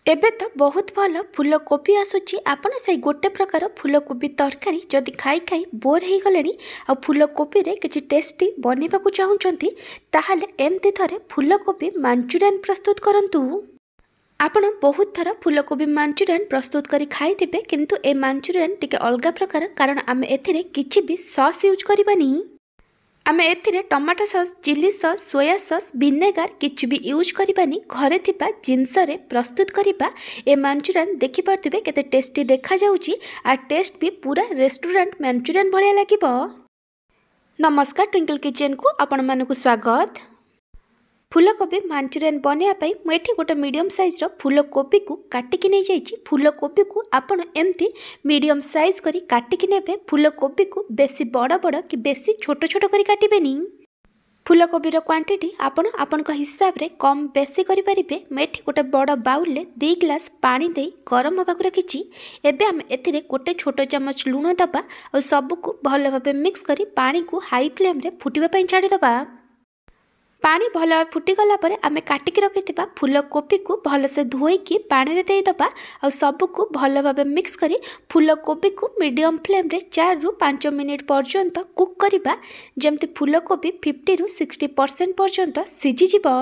एबे तो बहुत भल फूलकोबी आसूची आपण से गोटे प्रकार फूलकोबी तरकारी जदि खाई खाई बोर हो गले आ फूलकोबी रे किछि टेस्टी बनवाक चाहूँगी ताहले एमती थरे फूलकोबी मांचुरियन प्रस्तुत करंतु। आपण बहुत थर फूलकोबी मांचुरियन प्रस्तुत करी खाई किंतु ए मांचुरियन टिके अलगा प्रकार कारण आम एथिरे किछि भी सॉस यूज करबानी। आमे एथिरे tomato sauce chilli sauce soya sauce vinegar किछि भी यूज करबानी घरे थिबा जिनस रे प्रस्तुत करिबा। ए मांचुरियन देखि पारथिबे केते टेस्टी देखा जाउची आ टेस्ट भी पूरा रेस्टोरेंट मांचुरियन भलिया लागिबो। नमस्कार ट्विंकल किचन को आपण मानकु स्वागत। फूलकोबी मांचुरियन बनाई मुझे गोटे मीडियम साइज फूलकोबी को काटिकी नहीं जाइए। फूलकोबी को आपण एमती मीडियम साइज करी काटिकी नेबे। फूलकोबी को बेसी बड़ बड़ कि बेसी छोट छोट करी काटिबेनी। फूलकोबी क्वांटिटी आपण आपण हिसाब रे कम बेसी करि परिबे। मेठी गोटे बड़ बाउल ले 2 ग्लास पानी दे गरम होबाक रखिछि। एबे हम एथिरे गोटे छोट चम्मच लूण दबा और सब को भल भाबे मिक्स करी पानी को हाई फ्लेम रे फुटिबा पई छाडी दबा। पानी भल फुटीगला आम काटिक रखि फूलकोबी को भलसे धोईकी पानी रे देदबा और सबको भल भाव मिक्स करी फूलकोबी को मीडियम फ्लेम रे 4 ରୁ 5 मिनिट पर्यंत कुक करिबा जेमती फूलकोबी 50 ରୁ 60% पर्यंत सिझीजिबो।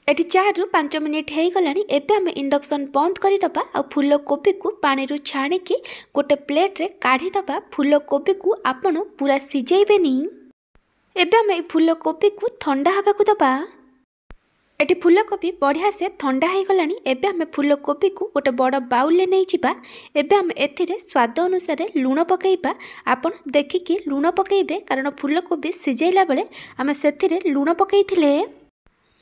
एटी 4 ରୁ 5 मिनिट हो गलानी। एबे आम इंडक्शन बंद करदबा और फूलकोबी को पानी रू छाणिकी गोटे प्लेट रे काढ़ी दबा। फूलकोबी को आपण पूरा सिझेबेनी। एबे हम फूलकोबी को ठंडा हवा को दबा। एटी फूलकोबी बढ़िया से ठंडा हो गलानी। एबे हम फूलकोबी को गोटे बड़ बाउल ले नहीं जिबा। एबे हम एथिरे स्वाद अनुसार लूण पकेइबा। आपण देखिकी लूण पकेइबे कारण फूलकोबी सिझेला बेले आम सेथिरे लूण पकेइथिले।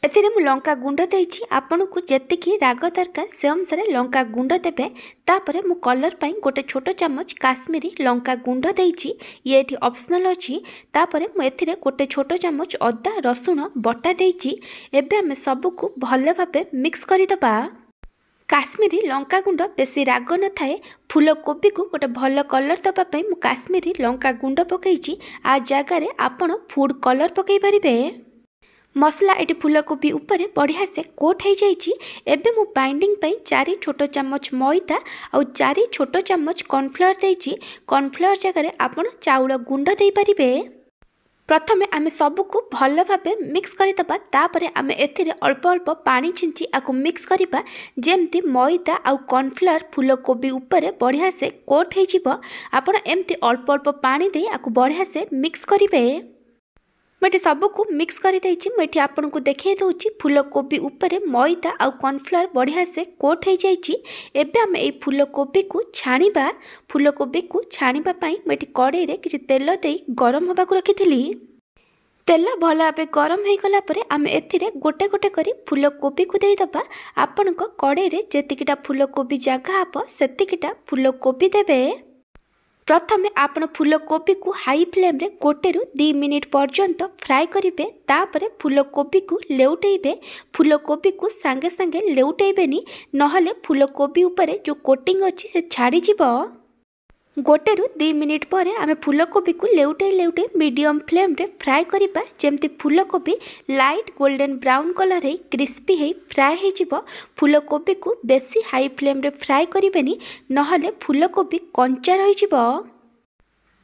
एथिरे मु लंका गुंड देइछि। आपण को जेतिकी राग दरकार से अनुसार लंका गुंड देबे। तापरे मु कलर पाई गोटे छोट चम्मच काश्मीरी लंका गुंड देइछि। ये एठी ऑप्शनल अछि। तापरे मु एथिरे गोटे छोट चम्मच अदा रसुण बटा देइछि। एबे हम सब को भल भाबे मिक्स करि दबा। काश्मीरी लंका गुंड बेसी राग न थाए। फूलकोबी को गोटे भल कलर दबा पई मु काश्मीरी लंका गुंड पकेइछि। आ जगह रे आपण फूड कलर पकेइ परिबे। मसला एटी फूलकोबी उपरे बढ़िया से कोट हो जाइए। एबे मु बाइंडिंग पई 4 छोट चम्मच मैदा और 4 छोट चम्मच कॉर्नफ्लोर देइछि। कॉर्नफ्लोर जगह आपण चाउल गुंड दे परिबे। प्रथमे आमे सबको भल भाबे मिक्स करदबा। तापरे आमे एथिरे अल्प अल्प पानी छिंची आको मिक्स करिबा जेमती मैदा और कॉर्नफ्लोर फूलकोबी उपरे बढ़िया से कोट हो जिवो। आपण एमती अल्प अल्प पानी दे आको बढ़िया से मिक्स करिबे। मुझे सबको मिक्स कर देती आपन को देखे दूसरी फूलकोबी उपरे मैदा और कॉर्नफ्लोर बढ़िया से कोट हो जाइए। एबे हम ये फूलकोबी को छाणीबा। फूलकोबी को छाणीबा पाई मुझे कड़ाई रे किछि तेल दे गरम होबाक रखिथिली। तेल भल भाव गरम हो गला परे आम एथिरे गोटे गोटे करी फूलकोबी को देदबा। आपण को कड़ाई रे जेतिकिटा फूलकोबी जगह हबो सेतिकिटा फूलकोबी देबे। प्रथमे आपण फूलकोबी को हाई फ्लेम रे 1 ରୁ 2 मिनिट पर्यंत फ्राए करिवे। तापरे फूलकोबी को लेउटेइबे। फूलकोबी को सांगे सांगे लेउटेइबेनी नहले फूलकोबी उपरे जो कोटिंग अछि से छाड़ी जिवो। 1 ରୁ 2 मिनिट पर आम फूलकोबी को लेउटे लेउटे मीडियम फ्लेम रे फ्राए करिबा जेमती फूलकोबी लाइट गोल्डन ब्राउन कलर है क्रिस्पी है फ्राए हो जिवो। फूलकोबी को बेसी हाई फ्लेम रे फ्राए करिबेनी नहले फूलकोबी कंचा रहि जिवो।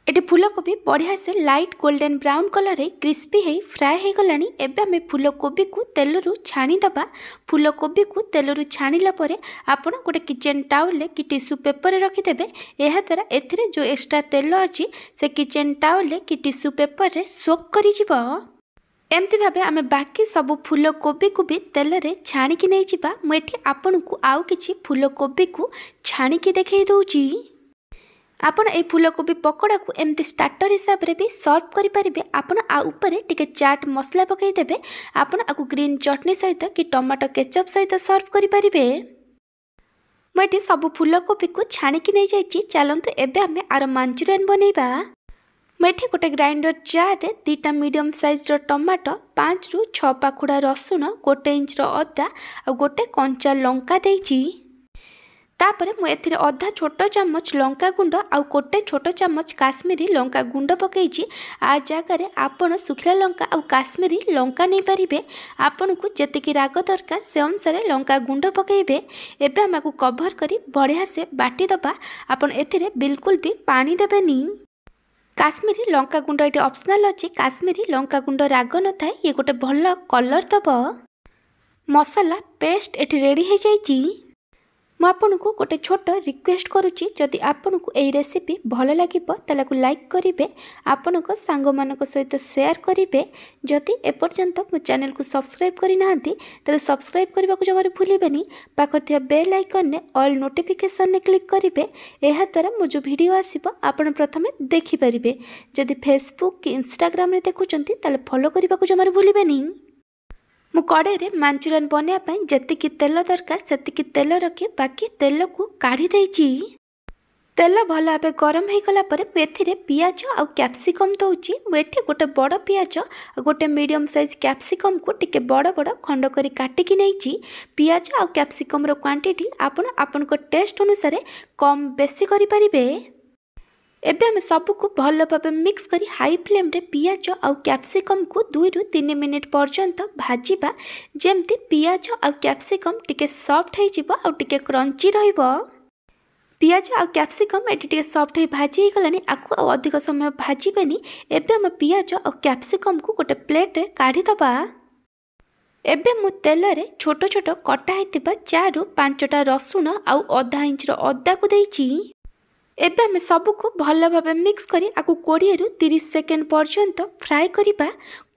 एटी फूलकोबी बढ़िया से लाइट गोल्डन ब्राउन कलर है क्रिस्पी है फ्राए हो गलानी। एबे आम फूलकोबी को तेल रू छाणी दबा। फूलकोबी को तेल रू छाणीला परे आपण गोटे किचन टाउल ले कि टिश्यू पेपर रे रखिदेबे। एहा द्वारा एथिरे जो एक्स्ट्रा तेल अछि से किचन टाउल ले कि टिश्यू पेपर रे सोक करि जिवो। एमती भाबे आम बाकी सब फूलकोबी को भी तेल रे छाणीकी नहीं जिबा। मुझे आपण को आउ किछि फूलकोबी को छाणीकी देखै दउची। आपण ए फूलकोबी पकोड़ा को एमती स्टार्टर हिसाब रे भी सर्व करि परिबे। आपण आ ऊपर टिके चाट मसला पकाई देबे। आपण आकु ग्रीन चटनी सहित कि टमाटो केचप सहित सर्व करि परिबे। मुझे सब फूलकोबी को छाणीकी नहीं जाइए। चलंतु एबे आमे आर मांचुरियन बनैबा। मुझे गोटे ग्राइंडर जार रे 2टा मीडियम साइज रो टमाटो 5 ରୁ 6 पाखुड़ा रसुण 1 इंच रो अदा और गोटे कंचा लंका देइछि। तापर मु एथिरे अधा छोट चमच लंका गुंड आउ गोटे छोट चमच काश्मीरी लंका गुंड पकईची। आ जगार आपण सुखिला लंका आउ काश्मीरी लंका नहीं पारिबे। आपण को जेतिकी राग दरकार से अनुसार लंका गुंड पकईबे। एबे हमकु कवर करी बढ़िया से बाटी दबा। आपण एथिरे बिल्कुल भी पानी देबेनी। काश्मीरी लंका गुंड ये ऑप्शनल अच्छी। काश्मीरी लंका गुंड राग न थाए, ये गोटे भल कलर दब। मसाला पेस्ट एटी रेडी हो जाइए। मु आपन को गोटे छोट रिक्वेस्ट करुच्ची, जदि आपन को यही रेसिपी भल लगे ताला लाइक करेंगे, आपण सांग मान सहित शेयर करेंगे। जदि एपर्यंत मो चैनल को सब्सक्राइब करना तेल सब्सक्राइब करने को जमार भूलें। पाखर बेल आइकन ने ऑल नोटिफिकेशन ने क्लिक करेंगे। यह द्वारा मो जो वीडियो आसीबो आपण प्रथमे देखिपारे। जदि फेसबुक कि इंस्टाग्राम रे देखुचंती ताले फॉलो करने को जमार भूलें। मु कड़े मांचुरियन बनवाई जेतिकी तेल दरकार सेतिकी तेल रखी बाकी तेल को काढ़ी देइची। तेल भल भाव गरम हो गला पर एथिरे पियाज आउ कैप्सिकम दउची। मुझे गोटे बड़ पियाज गोटे मीडियम साइज कैप्सिकम को टिके बड़ बड़ खंड करी काटिकी नहीं। पियाज आउ कैप्सिकम रो क्वांटिटी आपण आपण टेस्ट अनुसार कम बेसी करि परिबे। एबे हम सबको भल भाव मिक्स करी हाई फ्लेम रे पियाज आउ कैप्सिकम को 2 रु 3 मिनिट पर्यंत भाजिबा। जेमती पियाज आउ कैप्सिकम टिके सॉफ्ट हो जिवो आउ टिके क्रंची रहिबो। पियाज आउ कैप्सिकम एटी टिके सॉफ्ट हो भाजी गलानी। आकु आउ अधिक समय भाजिबेनी। एबे हम पियाज आउ कैप्सिकम को गोटे प्लेट रे काढ़ी दबा। एबे मु तेल रे छोट छोट कटा हेतिबा 4 रु 5टा रसुण आउ आधा इंच रो अदा को देइची। एबे हमें सबको भल भाव मिक्स करी आकु 20 रु 30 सेकेंड पर्यंत फ्राए करिबा।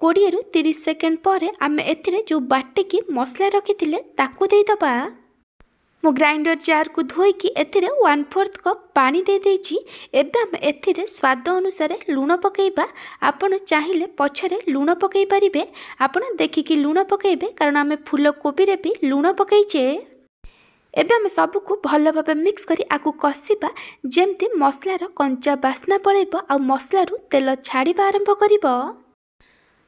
20 रु 30 सेकेंड पर आमे एथिरे जो बाटिकी मसला रखिथिले ताकू देई दबा। मो ग्राइंडर जार को धोईकी एथिरे 1/4 कप पानी दे देइची। एबे हम एथिरे स्वाद अनुसार लूण पकेइबा। आपण चाहिले पछरे लूण पकेइ परिबे। आपण देखिकी लूण पकेइबे, कारण आमे फूल कोबी रे भी लूण पकेइचे। एबे हम सबको भल भाव मिक्स करी आकु कषिबा। जेमती मसलार कंचा बास्ना पड़ेबो आ मसलारू तेल छाड़िबा आरंभ करिबो।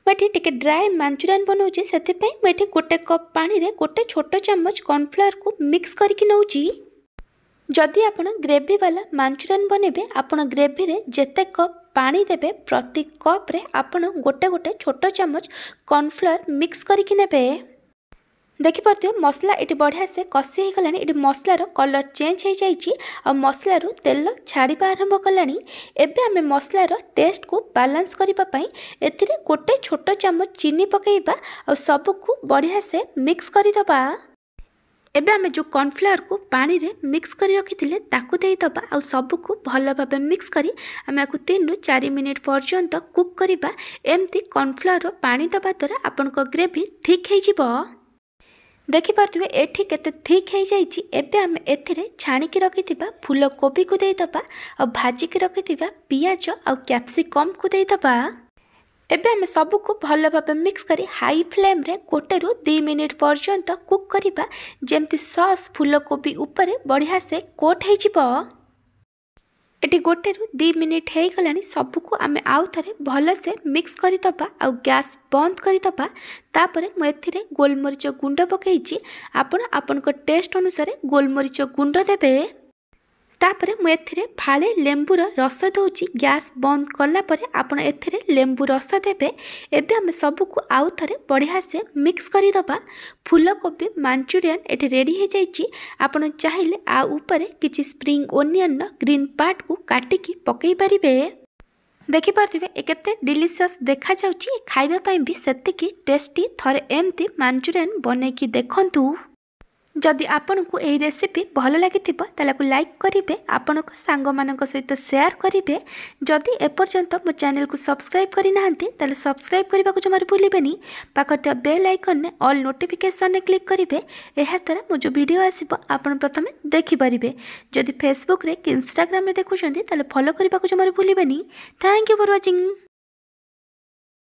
मैं टिके ड्राए मांचुरियन बनाऊँगी, से मुझे गोटे कप पानी रे गोटे छोट चम्मच कॉर्नफ्लावर को मिक्स करके नौची। जदि आपण ग्रेवी वाला मांचुरियन बनेबे, आपण ग्रेवी रे जेते कप पानी देबे प्रति कप रे आपण गोटे गोटे छोट चम्मच कॉर्नफ्लावर मिक्स करके नेबे। देखिपे मसला ये बढ़िया से कषि हो गलानी। ये मसलार कलर चेंज हो जाइए और मसलार तेल छाड़ा आरंभ कलानी। एबे आमे मसलार टेस्ट को बालांस करने एथिरे गोटे छोट चम्मच चीनी पकेइबा और सबको बढ़िया से मिक्स करदबा। एबे आमे जो कॉर्नफ्लावर को पानी रे मिक्स करी रखिथिले ताकू देई दबा और सबको भल भाव मिक्स करी आमे आकु 3 रु 4 मिनिट पर्यंत कुक करिबा। एमती कॉर्नफ्लावर पानी दबा द्वारा आपनक ग्रेवी थिक हो जिवो। देखिपे एठी केते थिक हो जाइए। एबे आम एथिरे छाणिकी रखिथिबा फूल कोबी को देई दबा और भाजिकी रखिथिबा पियाज और कैप्सिकम को देई दबा। एबे आम सबको भल भाव मिक्स करी हाई फ्लेम रे 1 रु 2 मिनिट पर्यंत कुक करिबा। जेमती सॉस फूल कोबी ऊपर बढ़िया से कोट हो जिवो। एटी 1 रु 2 मिनिट हो गलानी। सबको आम आउ थे भल से मिक्स करदबा और गैस बंद करदबा। तापर मु एथिरे गोलमरीच गुंड पकईची। आपण आपनक टेस्ट अनुसार गोलमरीच गुंड देबे। तापर मु एथिरे फाळे लेंबूर रस दउची। गैस बंद कला परे आपण एथिरे लेंबू रस देबे। एबे हम सबको आउ थे बढ़िया से मिक्स करदबा। फूल कोबी मांचुरियन एठी रेडी हो जाइए। आपण चाहिए आ ऊपर किछि स्प्रिंग ओनियन ग्रीन पार्ट को काटिकी पकई पारिबे। देखिपे केते डिलीशियस देखा जाउची। खाइबा पई भी सेतिकी टेस्टी। थरे एमती मांचुरियन बनैकी देखंतु। जदि आपन को यही रेसिपी भल लगी लाइक करेंगे, आपण सांग मान सहित शेयर करेंगे। जदि एपर्यंत मो चैनल को सब्सक्राइब करना सब्सक्राइब करने को जमार भूलें। पाखर बेल आइकन ने ऑल नोटिफिकेशन ने क्लिक करेंगे। यह द्वारा मो जो वीडियो आसीबो आपण प्रथमे देखिपारे। जदि फेसबुक रे कि इंस्टाग्राम रे देखुछंती फॉलो करने को जमार भूलें। Thank you for watching.